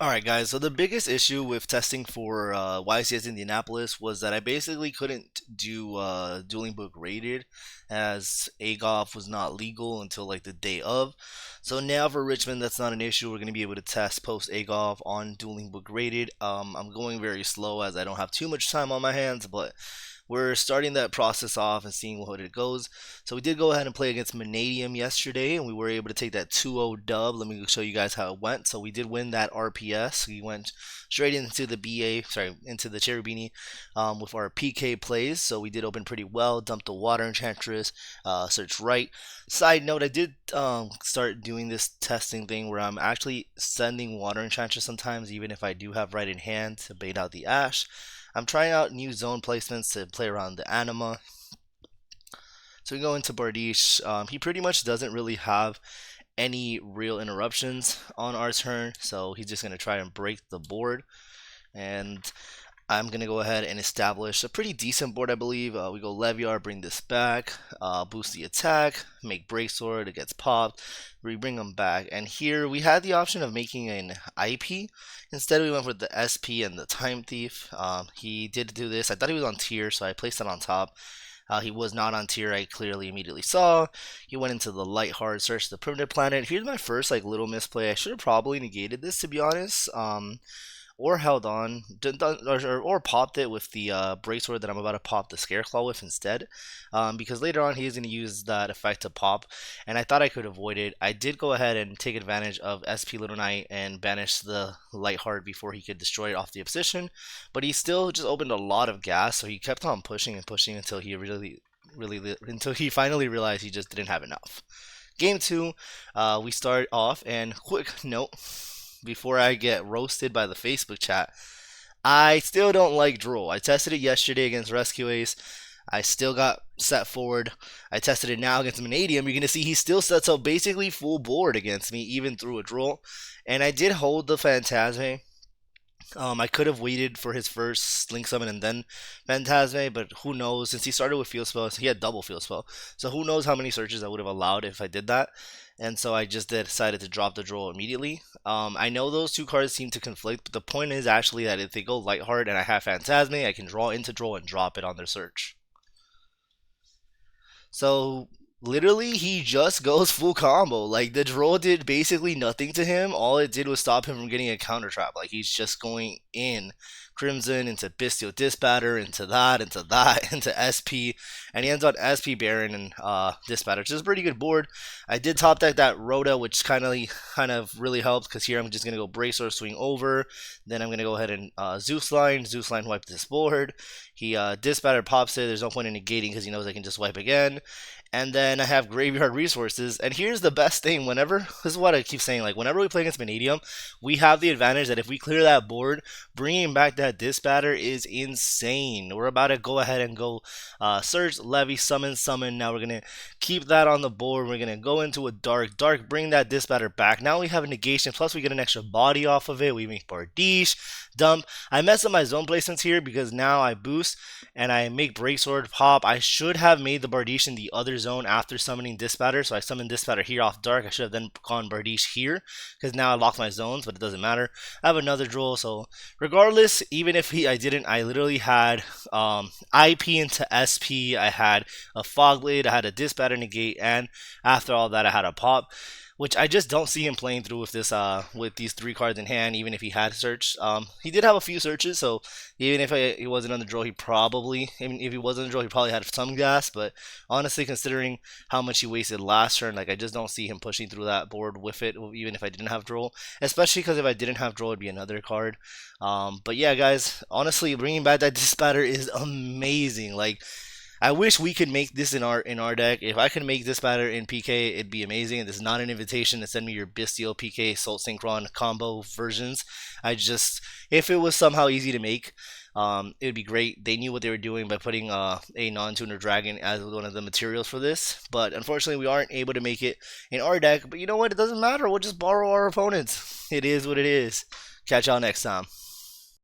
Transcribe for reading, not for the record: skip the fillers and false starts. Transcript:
Alright guys, so the biggest issue with testing for YCS Indianapolis was that I basically couldn't do Dueling Book rated as AGOF was not legal until like the day of. So now for Richmond that's not an issue. We're going to be able to test post AGOF on Dueling Book rated. I'm going very slow as I don't have too much time on my hands, but we're starting that process off and seeing what it goes. So we did go ahead and play against Mannadium yesterday, and we were able to take that 2-0 dub. Let me show you guys how it went. So we did win that RPS. We went straight into the into the Cherubini with our PK plays. So we did open pretty well. Dumped the Water Enchantress, search right. Side note, I did start doing this testing thing where I'm actually sending Water Enchantress sometimes, even if I do have right in hand to bait out the Ash. I'm trying out new zone placements to play around the Anima. So we go into Bardiche. He pretty much doesn't really have any real interruptions on our turn, so he's just going to try and break the board. And I'm going to go ahead and establish a pretty decent board, I believe. We go Leviar, bring this back, boost the attack, make Breaksword, it gets popped, we bring them back. And here we had the option of making an IP. Instead, we went with the SP and the Time Thief. He did do this. I thought he was on tier, so I placed it on top. He was not on tier, I clearly immediately saw. He went into the light hard, searched the primitive planet. Here's my first like little misplay. I should have probably negated this, to be honest. Or held on, or popped it with the Breaksword that I'm about to pop the Scareclaw with instead, because later on he is going to use that effect to pop, and I thought I could avoid it. I did go ahead and take advantage of SP Little Knight and banish the Lightheart before he could destroy it off the obsession, but he still just opened a lot of gas, so he kept on pushing and pushing until he until he finally realized he just didn't have enough. Game 2, we start off, and quick note before I get roasted by the Facebook chat, I still don't like Droll. I tested it yesterday against Rescue Ace. I still got set forward. I tested it now against Mannadium. You're going to see he still sets up basically full board against me, even through a Droll. And I did hold the Phantasme. I could have waited for his first Link Summon and then Phantasme, but who knows? Since he started with Field Spell, he had double Field Spell. So who knows how many searches I would have allowed if I did that. And so I just decided to drop the Droll immediately. I know those two cards seem to conflict, but the point is actually that if they go Lightheart and I have Phantasme, I can draw into Droll and drop it on their search. So literally he just goes full combo. Like the Droll did basically nothing to him. All it did was stop him from getting a counter trap. Like he's just going in Crimson into Bestial Disbatter, into that, into SP, and he ends on SP Baron and Disbatter, which is a pretty good board. I did top deck that Rhoda, which kind of really helps because here I'm just gonna go Bracer, swing over, then I'm gonna go ahead and Zeus Line wipe this board. He Disbatter pops it. There's no point in negating because he knows I can just wipe again. And then I have Graveyard Resources. And here's the best thing. This is what I keep saying. Like, whenever we play against Mannadium, we have the advantage that if we clear that board, bringing back that Disbatter is insane. We're about to go ahead and go Search, Levy, Summon. Now we're going to keep that on the board. We're going to go into a Dark, bring that Disbatter back. Now we have a negation, plus we get an extra body off of it. We make Bardiche, dump. I messed up my zone placements here because now I boost and I make Breaksword pop. I should have made the Bardiche in the other zone after summoning Disbatter, so I summoned Disbatter here off Dark. I should have then gone Bardiche here because now I locked my zones, but it doesn't matter. I have another Droll, so regardless, even if I literally had IP into SP, I had a Fog Blade, I had a Disbatter negate, and after all that I had a pop, which I just don't see him playing through with this with these three cards in hand, even if he had search. He did have a few searches, so even if he wasn't on the draw, if he wasn't on the draw, he probably had some gas. But honestly, considering how much he wasted last turn, like I just don't see him pushing through that board with it, even if I didn't have draw. Especially because if I didn't have draw, it'd be another card. But yeah, guys, honestly, bringing back that Disbatter is amazing. Like, I wish we could make this in our deck. If I could make this batter in PK, it'd be amazing. And this is not an invitation to send me your Bestial PK Salt Synchron combo versions. If it was somehow easy to make, it would be great. They knew what they were doing by putting a non-tuner dragon as one of the materials for this. But unfortunately, we aren't able to make it in our deck. But you know what? It doesn't matter. We'll just borrow our opponents. It is what it is. Catch y'all next time.